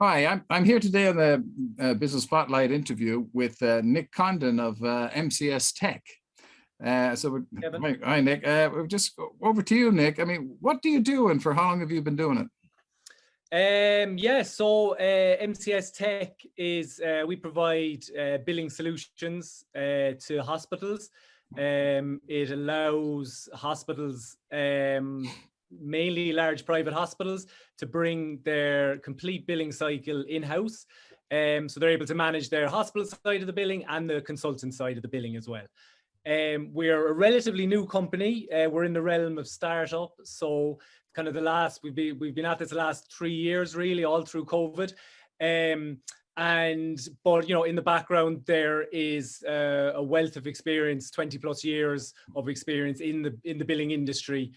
Hi, I'm here today on the Business Spotlight interview with Nick Condon of MCS-TECH. Hi Nick, just over to you, Nick. I mean, what do you do and for how long have you been doing it? MCS-TECH is, we provide billing solutions to hospitals. It allows hospitals, mainly large private hospitals, to bring their complete billing cycle in-house. So they're able to manage their hospital side of the billing and the consultant side of the billing as well. We're a relatively new company. We're in the realm of startup. So kind of we've been at this the last 3 years, really, all through COVID. But you know, in the background there is a wealth of experience, 20+ years of experience in the billing industry,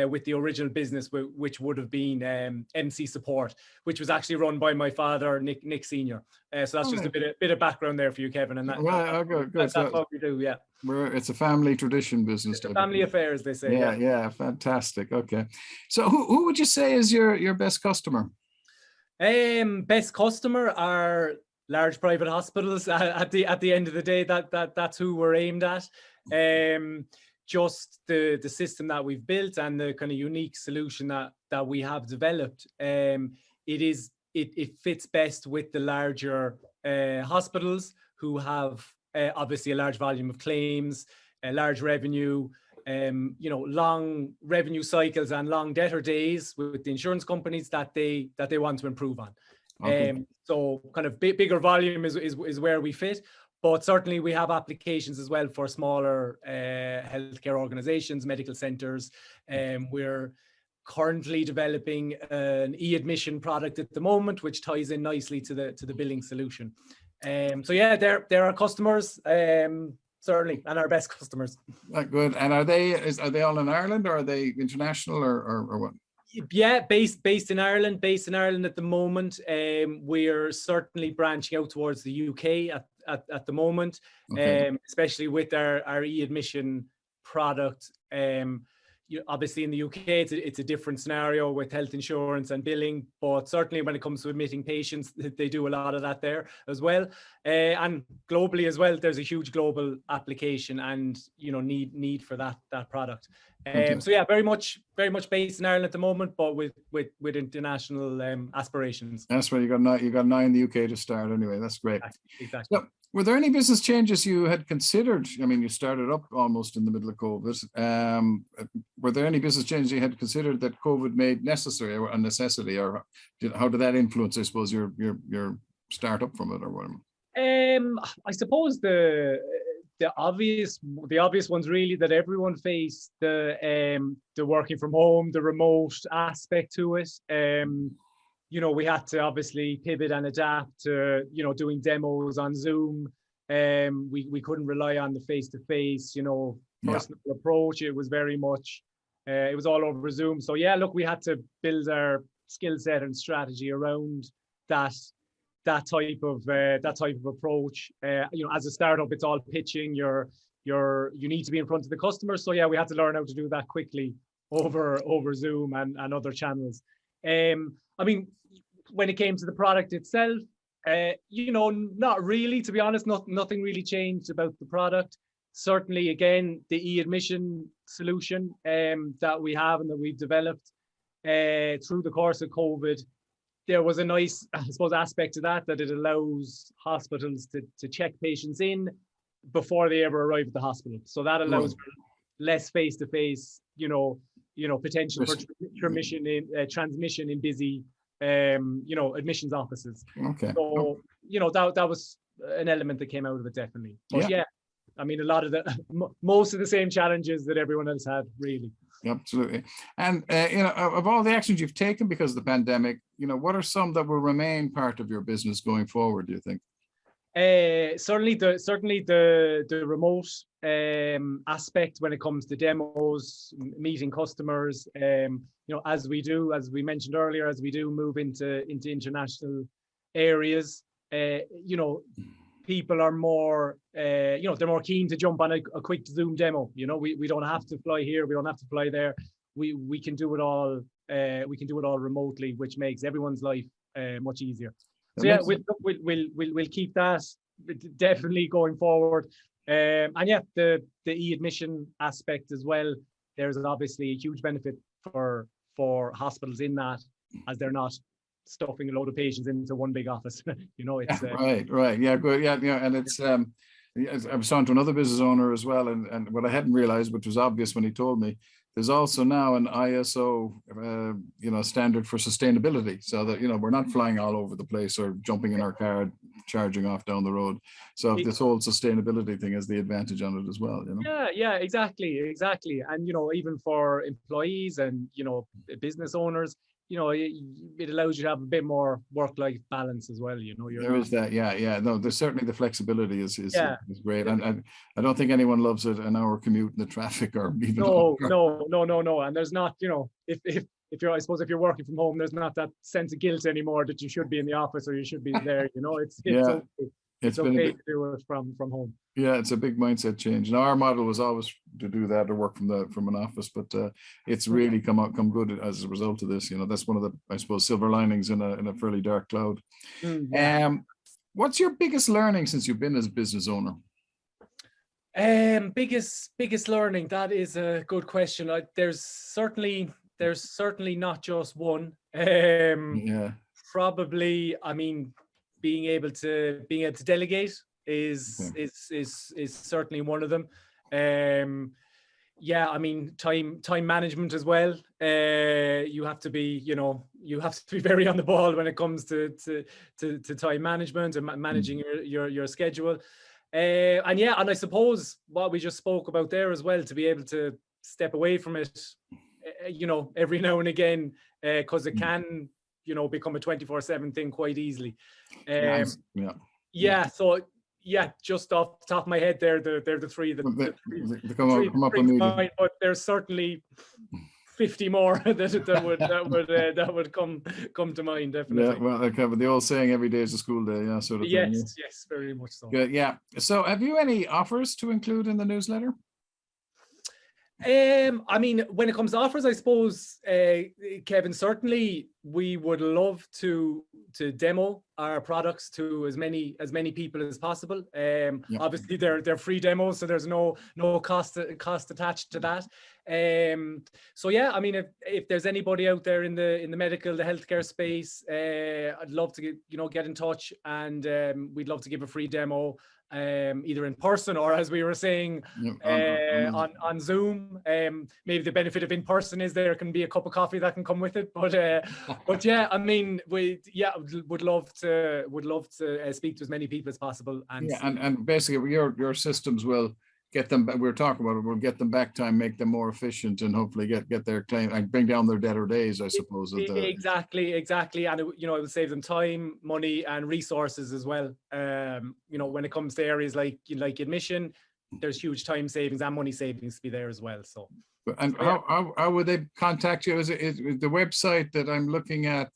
with the original business, which would have been MC Support, which was actually run by my father, Nick Senior. So that's just a bit of background there for you, Kevin. And that's what we do. Yeah, it's a family tradition business. It's family affair, as they say. Yeah, fantastic. Okay, so who would you say is your best customer? Best customer are large private hospitals. At the end of the day, that's who we're aimed at. Just the system that we've built and the kind of unique solution that we have developed. It fits best with the larger hospitals who have obviously a large volume of claims, a large revenue. You know, long revenue cycles and long debtor days with the insurance companies that they want to improve on. Okay. So kind of bigger volume is where we fit, but certainly we have applications as well for smaller healthcare organizations, medical centers. We're currently developing an e-admission product at the moment, which ties in nicely to the billing solution. So yeah, they're our customers. Certainly, and our best customers. Good. And are they all in Ireland, or are they international, or what? Yeah, based in Ireland. Based in Ireland at the moment. We're certainly branching out towards the UK at the moment, okay. Especially with our e-admission product. Obviously in the UK, it's a different scenario with health insurance and billing, but certainly when it comes to admitting patients, they do a lot of that there as well. And globally as well, there's a huge global application and, you know, need for that product. So yeah, very much based in Ireland at the moment, but with international aspirations. That's right. You got nine in the UK to start anyway. That's great. Exactly. So, were there any business changes you had considered? I mean, you started up almost in the middle of COVID. Were there any business changes you had considered that COVID made necessary or a necessity, or how did that influence, I suppose, your startup from it, or whatever? I suppose the obvious ones really that everyone faced, the working from home, the remote aspect to it. You know, we had to obviously pivot and adapt to, you know, doing demos on Zoom. We couldn't rely on the face-to-face, you know, personal approach. It was very much, it was all over Zoom. So yeah, look, we had to build our skill set and strategy around that type of approach. You know, as a startup, it's all pitching. You need to be in front of the customer. So yeah, we had to learn how to do that quickly over Zoom and other channels. I mean, when it came to the product itself, you know, not really, to be honest. Nothing really changed about the product. Certainly, again, the e-admission solution that we have and that we've developed through the course of COVID, there was a nice, I suppose, aspect to that it allows hospitals to check patients in before they ever arrive at the hospital. So that allows for less face-to-face, you know, potential for transmission in busy, you know, admissions offices. Okay. So, you know, that was an element that came out of it, definitely. But yeah, I mean, a lot of most of the same challenges that everyone else had, really. Absolutely. And, you know, of all the actions you've taken because of the pandemic, you know, what are some that will remain part of your business going forward, do you think? Certainly the remote aspect when it comes to demos, meeting customers, you know, as we mentioned earlier, as we do move into international areas, you know, people are more, you know, they're more keen to jump on a quick Zoom demo. You know, we don't have to fly here, we don't have to fly there. We can do it all. We can do it all remotely, which makes everyone's life much easier. So yeah, we'll keep that definitely going forward. And yeah, the e-admission aspect as well. There's obviously a huge benefit for hospitals in that, as they're not stuffing a load of patients into one big office. It's right. Yeah, good. Yeah. And it's I was talking to another business owner as well, and what I hadn't realized, which was obvious when he told me, there's also now an ISO standard for sustainability, so that we're not flying all over the place or jumping in our car charging off down the road. So this whole sustainability thing has the advantage on it as well. Yeah, exactly. And even for employees and business owners, it allows you to have a bit more work-life balance as well. There is that. Yeah. No, there's certainly the flexibility is great. And I don't think anyone loves an hour commute in the traffic or even. No. And there's not, if you're, I suppose if you're working from home, there's not that sense of guilt anymore that you should be in the office or you should be there. It's okay to do it from home. Yeah, it's a big mindset change. Now, our model was always to do that or work from an office, but it's really come good as a result of this. That's one of the, I suppose, silver linings in a fairly dark cloud. What's your biggest learning since you've been as a business owner? Biggest learning, that is a good question. There's certainly not just one. Probably, being able to delegate is certainly one of them. Time management as well. You have to be very on the ball when it comes to time management and managing your schedule. And I suppose what we just spoke about there as well, to be able to step away from it, every now and again, because it can, become a 24/7 thing quite easily. So just off the top of my head, they're the three that come up immediately. But there's certainly 50 more that would come to mind, definitely. Yeah, well, I cover the old saying, every day is a school day, sort of thing. Yes, very much so. Good, yeah. So have you any offers to include in the newsletter? When it comes to offers, I suppose, Kevin, certainly we would love to demo our products to as many people as possible. Obviously they're free demos, so there's no cost attached to that. If there's anybody out there in the medical, the healthcare space, I'd love to get in touch, and we'd love to give a free demo, either in person or, as we were saying, on Zoom. Maybe the benefit of in person is there can be a cup of coffee that can come with it, but we would love to speak to as many people as possible. And basically your systems will get them, we're talking about it, we'll get them back time, make them more efficient, and hopefully get their claim and bring down their debtor days, I suppose. Exactly. And it will save them time, money, and resources as well. When it comes to areas like admission, there's huge time savings and money savings to be there as well. So, how would they contact you? Is the website that I'm looking at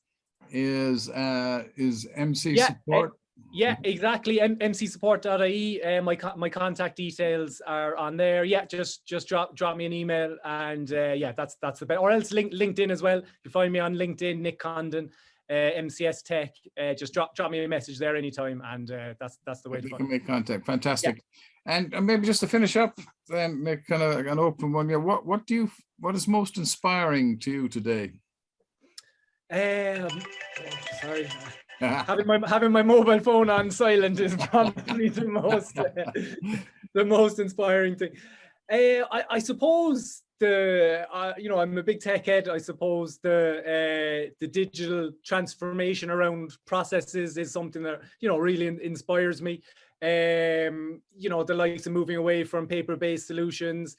is MC Support? Yeah, exactly. mcsupport.ie. My contact details are on there. Yeah, just drop me an email, and that's the best. Or else LinkedIn as well. You find me on LinkedIn, Nick Condon, MCS-TECH. Just drop me a message there anytime, and that's the way to can make contact. Fantastic. Yeah. And maybe just to finish up, then make kind of an open one. Yeah, what is most inspiring to you today? Sorry. Having my mobile phone on silent is probably the most inspiring thing. I suppose I'm a big tech head. I suppose the digital transformation around processes is something that really inspires me. The likes of moving away from paper-based solutions.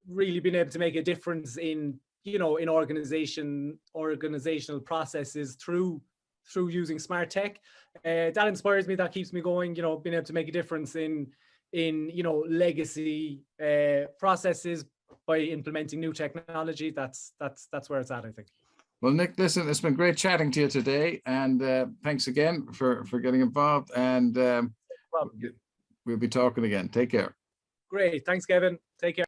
Really being able to make a difference in organizational processes through using smart tech. That inspires me, that keeps me going, being able to make a difference in legacy processes by implementing new technology. That's where it's at, I think. Well, Nick, listen, it's been great chatting to you today, and thanks again for getting involved, and we'll be talking again. Take care. Great. Thanks, Kevin. Take care.